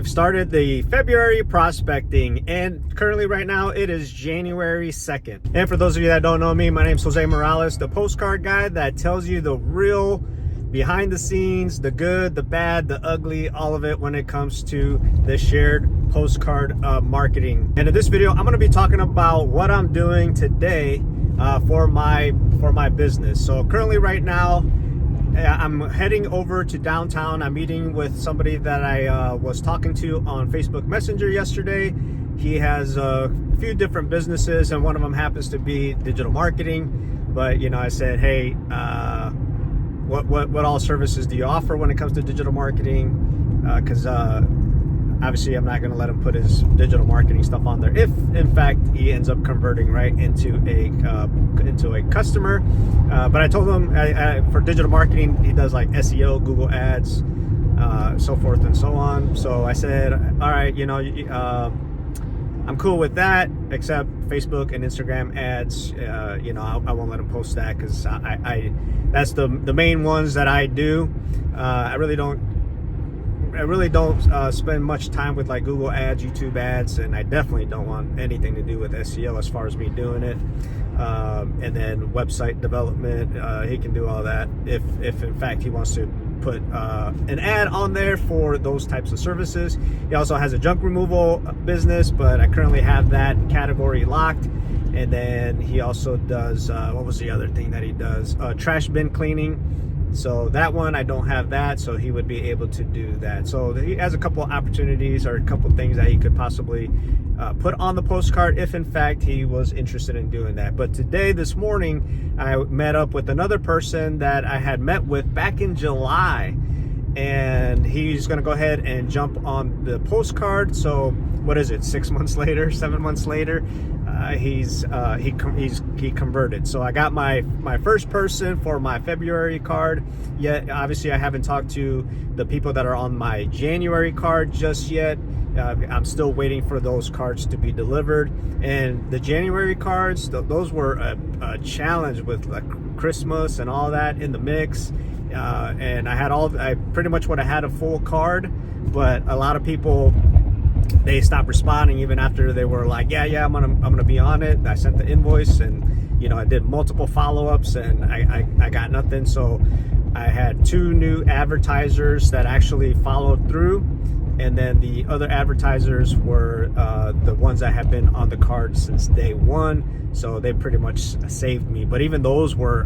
I've started the February prospecting, and currently right now it is January 2nd. And for those of you that don't know me, my name is Jose Morales, the postcard guy that tells you the real behind the scenes, the good, the bad, the ugly, all of it when it comes to the shared postcard marketing. And in this video, I'm going to be talking about what I'm doing today for my business. So currently right now, I'm heading over to downtown. I'm meeting with somebody that I was talking to on Facebook Messenger yesterday. He has a few different businesses, and one of them happens to be digital marketing. But I said, hey, what all services do you offer when it comes to digital marketing? Because obviously I'm not going to let him put his digital marketing stuff on there if in fact he ends up converting right into a customer. But I told him for digital marketing he does like SEO, Google ads, so forth and so on. So I said, all right, I'm cool with that, except Facebook and Instagram ads. I won't let him post that because I that's the main ones that I do. I really don't spend much time with like Google ads, YouTube ads, and I definitely don't want anything to do with SEO as far as me doing it. And then website development, he can do all that if in fact he wants to put an ad on there for those types of services. He also has a junk removal business, but I currently have that category locked. And then he also does what was the other thing that he does? Trash bin cleaning. So that one, I don't have that, so he would be able to do that. So he has a couple opportunities or a couple things that he could possibly put on the postcard if in fact he was interested in doing that. But today, this morning, I met up with another person that I had met with back in July, and he's gonna go ahead and jump on the postcard. So what is it, 6 months later, 7 months later, he converted. So I got my first person for my February card. Yet obviously I haven't talked to the people that are on my January card just yet. I'm still waiting for those cards to be delivered. And the January cards, those were a challenge with like Christmas and all that in the mix. And I pretty much would have had a full card, but a lot of people, they stopped responding even after they were like, yeah, I'm gonna be on it. I sent the invoice, and I did multiple follow-ups, and I got nothing. So I had 2 new advertisers that actually followed through, and then the other advertisers were the ones that have been on the card since day one. So they pretty much saved me. But even those were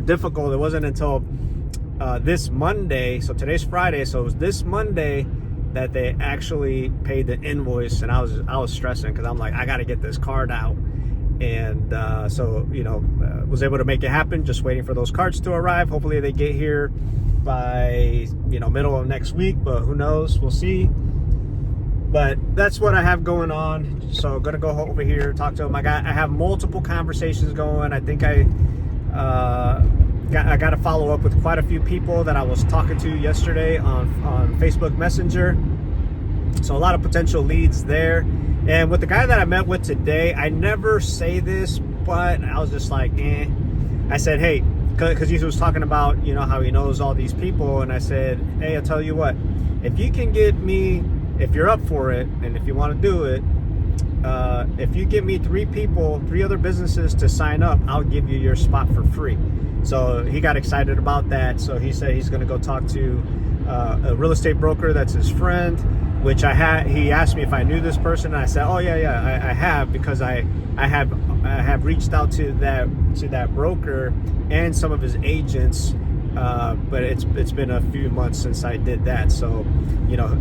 difficult. It wasn't until this Monday. So today's Friday. So it was this Monday that they actually paid the invoice, and I was stressing because I'm like, I got to get this card out. And so was able to make it happen. Just waiting for those cards to arrive. Hopefully they get here by middle of next week, but who knows, we'll see. But that's what I have going on. So I'm gonna go over here, talk to him. I have multiple conversations going. I think I got to follow up with quite a few people that I was talking to yesterday on Facebook Messenger. So a lot of potential leads there. And with the guy that I met with today, I never say this, but I was just like, I said, hey, because he was talking about, how he knows all these people. And I said, hey, I'll tell you what, if you can get me, if you're up for it, and if you want to do it, if you get me 3 other businesses to sign up, I'll give you your spot for free. So he got excited about that. So he said he's going to go talk to a real estate broker that's his friend, which he asked me if I knew this person, and I said, oh yeah, I have, because I have reached out to that broker and some of his agents, but it's been a few months since I did that. So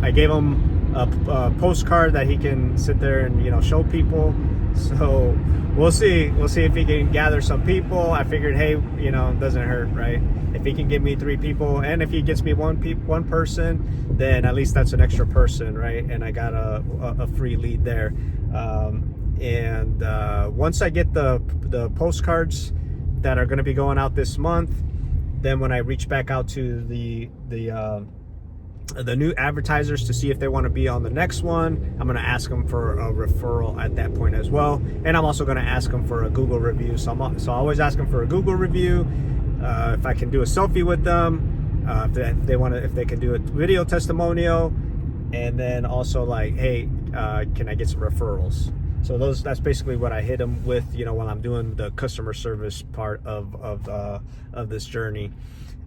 I gave him a postcard that he can sit there and show people. So we'll see if he can gather some people. I figured, hey, it doesn't hurt, right? If he can give me 3 people, and if he gets me one person, then at least that's an extra person, right? And I got a free lead there. And once I get the postcards that are going to be going out this month, then when I reach back out to the new advertisers to see if they want to be on the next one, I'm going to ask them for a referral at that point as well. And I'm also going to ask them for a Google review. So I always ask them for a Google review. If I can do a selfie with them, if they can do a video testimonial, and then also like, hey, can I get some referrals? So that's basically what I hit them with, when I'm doing the customer service part of this journey.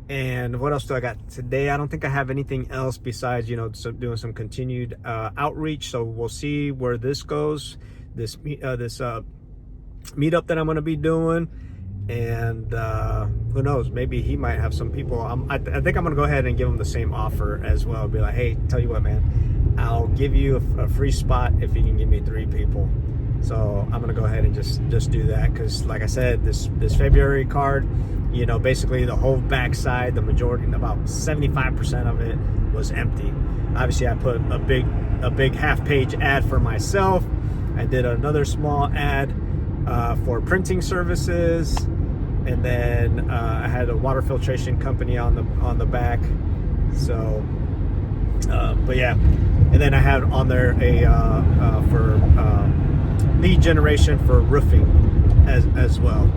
And what else do I got today? I don't think I have anything else besides, doing some continued outreach. So we'll see where this goes, this meetup that I'm going to be doing. And who knows, maybe he might have some people. I think I'm going to go ahead and give him the same offer as well. Be like, hey, tell you what, man, I'll give you a free spot if you can give me 3 people. So I'm going to go ahead and just do that, because like I said, this February card, basically the whole backside, the majority, about 75% of it was empty. Obviously, I put a big half-page ad for myself. I did another small ad for printing services, and then I had a water filtration company on the back. So, but yeah, and then I had on there for lead generation for roofing as well.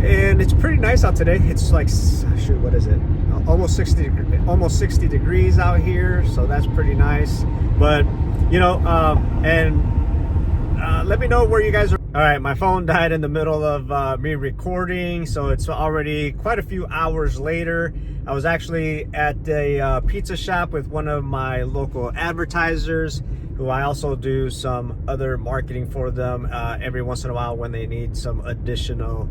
And it's pretty nice out today. It's like, shoot, what is it? Almost 60 degrees out here, so that's pretty nice. But let me know where you guys are. All right, my phone died in the middle of me recording, so it's already quite a few hours later. I was actually at a pizza shop with one of my local advertisers, who I also do some other marketing for them every once in a while when they need some additional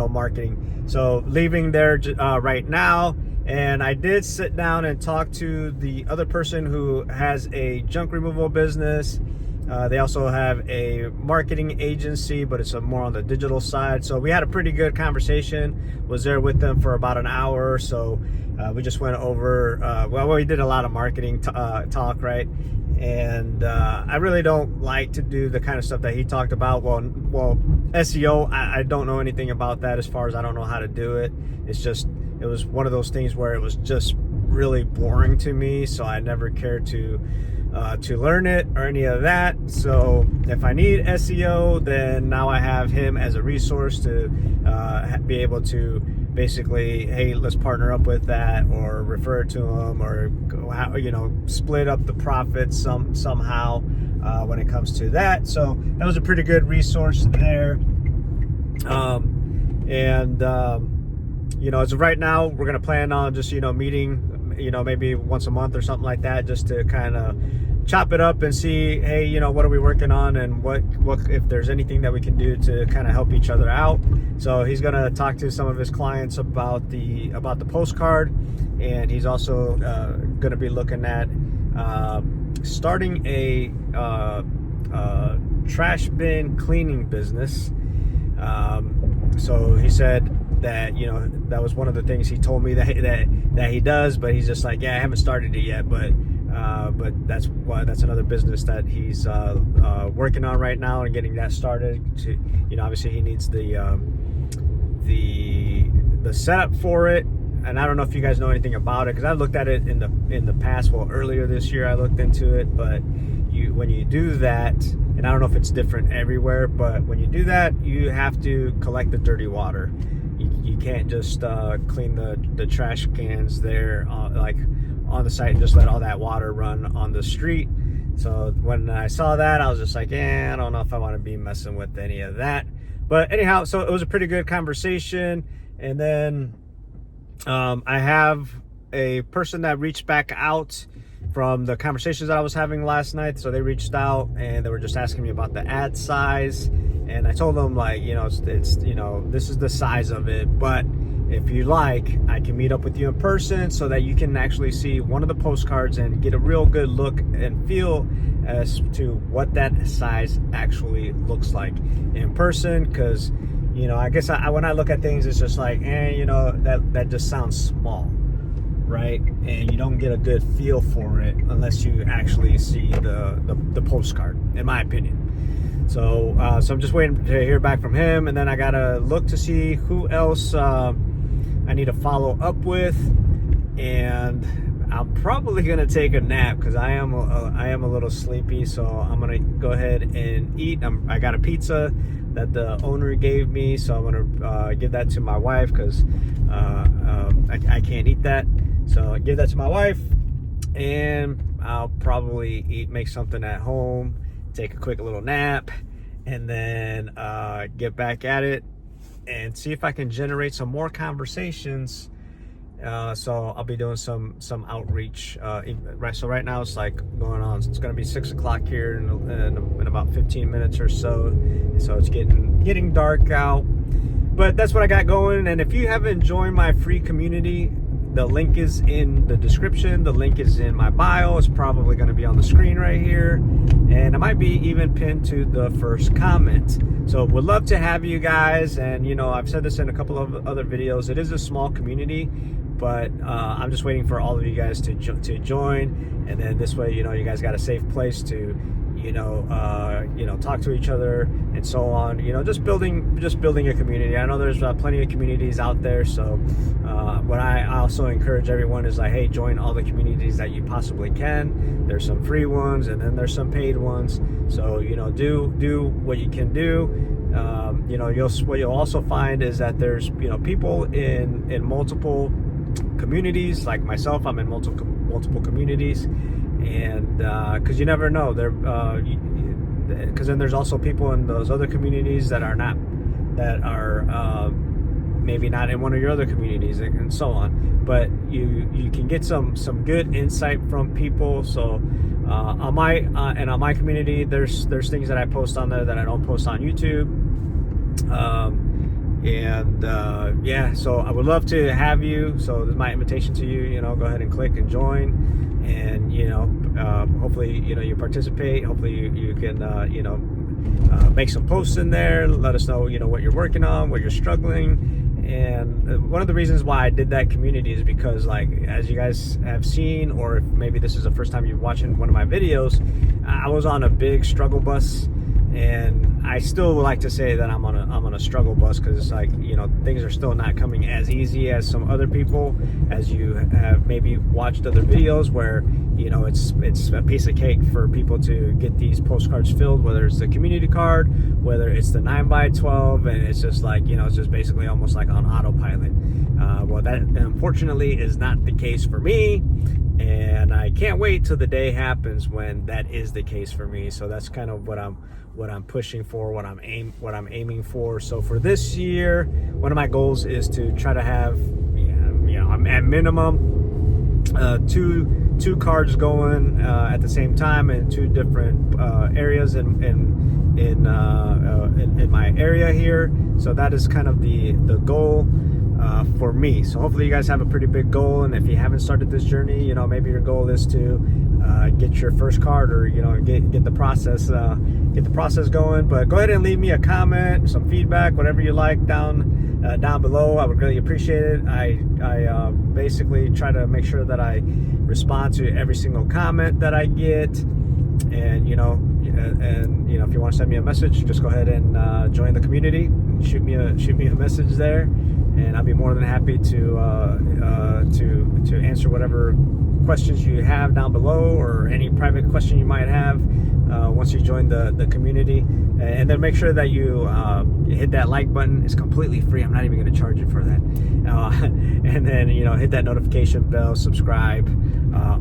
marketing. So leaving there right now, and I did sit down and talk to the other person who has a junk removal business. They also have a marketing agency, but it's more on the digital side. So we had a pretty good conversation. Was there with them for about an hour or so. We just went over, we did a lot of marketing talk, right? And I really don't like to do the kind of stuff that he talked about. Well, SEO, I don't know anything about that, as far as I don't know how to do it. It was one of those things where it was just really boring to me, so I never cared to learn it or any of that. So if I need SEO, then now I have him as a resource to be able to basically, hey, let's partner up with that, or refer it to him, or split up the profits somehow when it comes to that. So that was a pretty good resource there. As of right now, we're gonna plan on just meeting, maybe once a month or something like that, just to kind of chop it up and see, hey, what are we working on, and what if there's anything that we can do to kind of help each other out. So he's gonna talk to some of his clients about the Postcard, and he's also gonna be looking at starting a trash bin cleaning business. So he said that that was one of the things he told me that he does, but he's just like, yeah, I haven't started it yet, but that's another business that he's working on right now and getting that started. Obviously he needs the setup for it, and I don't know if you guys know anything about it, because I looked at it in the past. Well, earlier this year I looked into it, but when you do that, and I don't know if it's different everywhere, but when you do that, you have to collect the dirty water. You can't just clean the trash cans there on the site and just let all that water run on the street. So when I saw that, I was just like, I don't know if I want to be messing with any of that. But anyhow, so it was a pretty good conversation. And then I have a person that reached back out from the conversations that I was having last night. So they reached out and they were just asking me about the ad size, and I told them, like, it's this is the size of it, but if you like, I can meet up with you in person so that you can actually see one of the postcards and get a real good look and feel as to what that size actually looks like in person. Because I guess when I look at things, it's just like, that just sounds small, right? And you don't get a good feel for it unless you actually see the postcard, in my opinion. So I'm just waiting to hear back from him, and then I gotta look to see who else I need to follow up with. And I'm probably gonna take a nap because I am a little sleepy. So I'm gonna go ahead and eat. I got a pizza that the owner gave me, so I'm gonna give that to my wife because I can't eat that. So I give that to my wife, and I'll probably make something at home, take a quick little nap, and then get back at it and see if I can generate some more conversations. So I'll be doing some outreach. So right now it's like going on. It's going to be 6 o'clock here in about 15 minutes or so. So it's getting dark out. But that's what I got going. And if you haven't joined my free community, the link is in the description. The link is in my bio. It's probably going to be on the screen right here. And it might be even pinned to the first comment. So would love to have you guys. And, you know, I've said this in a couple of other videos. It is a small community, but I'm just waiting for all of you guys to join. And then this way, you know, you guys got a safe place to, talk to each other and so on. You know, just building a community. I know there's plenty of communities out there. So what I also encourage everyone is like, hey, join all the communities that you possibly can. There's some free ones, and then there's some paid ones. So, you know, do what you can do. What you'll also find is that there's, you know, people in multiple communities. Like myself, I'm in multiple communities. And because you never know, because then there's also people in those other communities that are maybe not in one of your other communities, and so on. But you can get some good insight from people. So on my community, there's things that I post on there that I don't post on YouTube. So I would love to have you. So this is my invitation to you. You know, go ahead and click and join. And, you know, hopefully, you know, you participate. Hopefully you can, make some posts in there. Let us know, you know, what you're working on, what you're struggling. And one of the reasons why I did that community is because, like, as you guys have seen, or if maybe this is the first time you're watching one of my videos, I was on a big struggle bus. And I still would like to say that I'm on a struggle bus, because it's like, you know, things are still not coming as easy as some other people, as you have maybe watched other videos where, you know, it's a piece of cake for people to get these postcards filled, whether it's the community card, whether it's the 9x12, and it's just like, you know, it's just basically almost like on autopilot. Well, that unfortunately is not the case for me. And I can't wait till the day happens when that is the case for me. So that's kind of what I'm pushing for, what I'm aiming for. So for this year, one of my goals is to try to have, at minimum, two cards going at the same time in two different areas in my area here. So that is kind of the goal. For me. So hopefully you guys have a pretty big goal, and if you haven't started this journey, you know, maybe your goal is to get your first card, or, you know, get the process going. But go ahead and leave me a comment, some feedback, whatever you like down below. I would really appreciate it. I basically try to make sure that I respond to every single comment that I get. And you know, if you want to send me a message, just go ahead and join the community and shoot me a message there, and I'll be more than happy to answer whatever questions you have down below, or any private question you might have once you join the community. And then make sure that you hit that like button. It's completely free. I'm not even going to charge you for that. And then, you know, hit that notification bell, subscribe,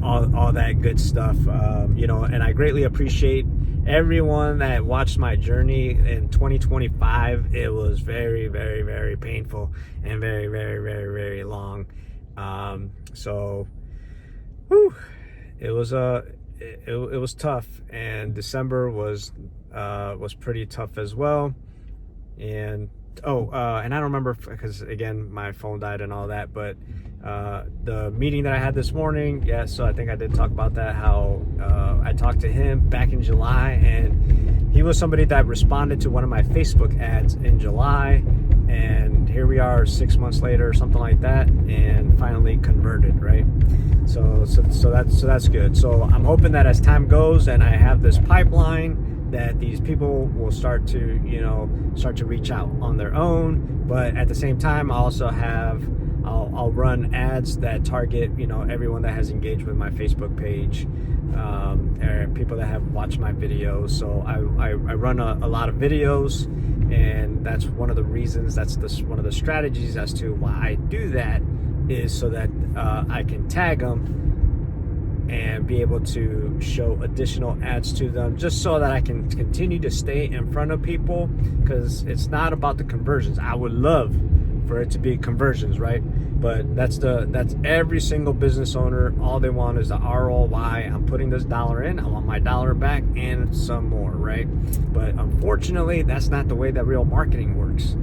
all that good stuff. And I greatly appreciate everyone that watched my journey in 2025. It was very, very, very painful and very, very, very, very long. It was tough, and December was pretty tough as well. And and I don't remember, because again, my phone died and all that, but the meeting that I had this morning, so I think I did talk about that, how I talked to him back in July, and he was somebody that responded to one of my Facebook ads in July, and here we are 6 months later or something like that, and finally converted, right? So that's good. So I'm hoping that as time goes and I have this pipeline, that these people will start to reach out on their own. But at the same time, I also I'll run ads that target, everyone that has engaged with my Facebook page, or people that have watched my videos. So I run a lot of videos, and that's one of the reasons, one of the strategies as to why I do that, is so that I can tag them and be able to show additional ads to them, just so that I can continue to stay in front of people, because it's not about the conversions. I would love for it to be conversions, right? But that's every single business owner. All they want is the ROI. I'm putting this dollar in, I want my dollar back and some more, right? But unfortunately, that's not the way that real marketing works.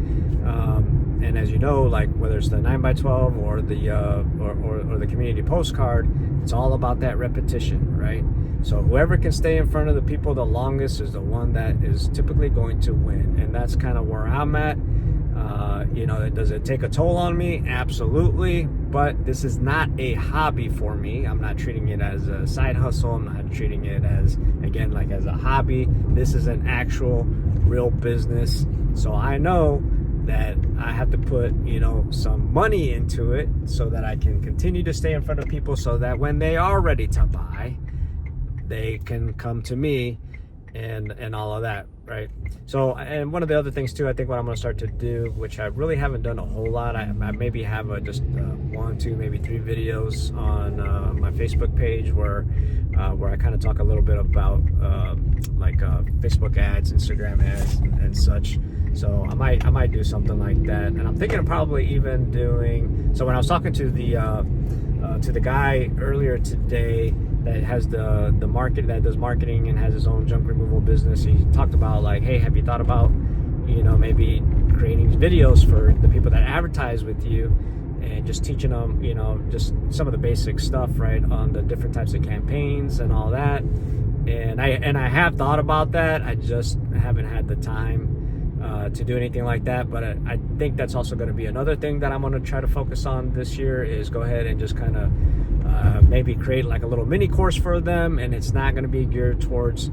And as you know, like whether it's the 9x12 or the community postcard, it's all about that repetition, right? So whoever can stay in front of the people the longest is the one that is typically going to win. And that's kind of where I'm at. Does it take a toll on me? Absolutely. But this is not a hobby for me. I'm not treating it as a side hustle. I'm not treating it as, again, like as a hobby. This is an actual real business. So I know that I have to put, some money into it so that I can continue to stay in front of people, so that when they are ready to buy, they can come to me and all of that, right? So, and one of the other things too, I think what I'm going to start to do, which I really haven't done a whole lot, I maybe have just 1, 2, maybe 3 videos on my Facebook page where I kind of talk a little bit about Facebook ads, Instagram ads, and such. So I might do something like that, and I'm thinking of probably even doing. So when I was talking to the guy earlier today that has the market, that does marketing and has his own junk removal business, he talked about like, hey, have you thought about maybe creating videos for the people that advertise with you, and just teaching them just some of the basic stuff, right, on the different types of campaigns and all that. And I have thought about that. I just haven't had the time to do anything like that. But I think that's also going to be another thing that I'm going to try to focus on this year, is go ahead and just kind of maybe create like a little mini course for them. And it's not going to be geared towards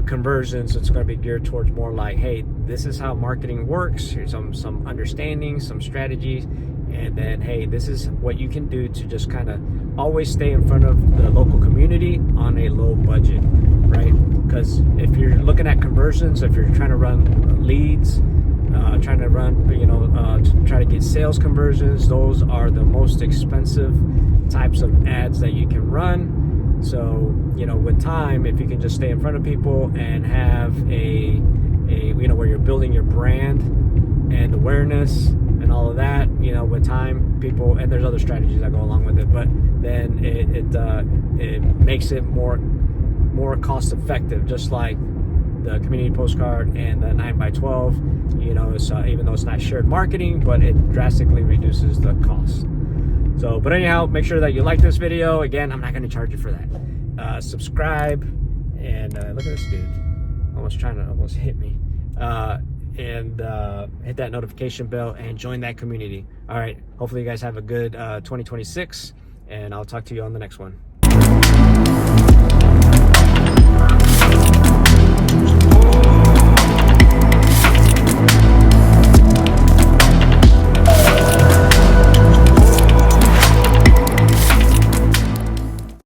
conversions. It's going to be geared towards more like, hey, this is how marketing works. Here's some understanding, some strategies. And then, hey, this is what you can do to just kind of always stay in front of the local community on a low budget, right? Because if you're looking at conversions, if you're trying to run leads, trying to run, to try to get sales conversions, those are the most expensive types of ads that you can run. So, with time, if you can just stay in front of people and have a where you're building your brand and awareness and all of that, with time, people, and there's other strategies that go along with it, but then it makes it more cost effective, just like the community postcard and the 9x12. Even though it's not shared marketing, but it drastically reduces the cost. So, but anyhow, make sure that you like this video. Again, I'm not going to charge you for that. Subscribe, and look at this dude, almost hit me. And hit that notification bell and join that community. All right, hopefully you guys have a good 2026, and I'll talk to you on the next one.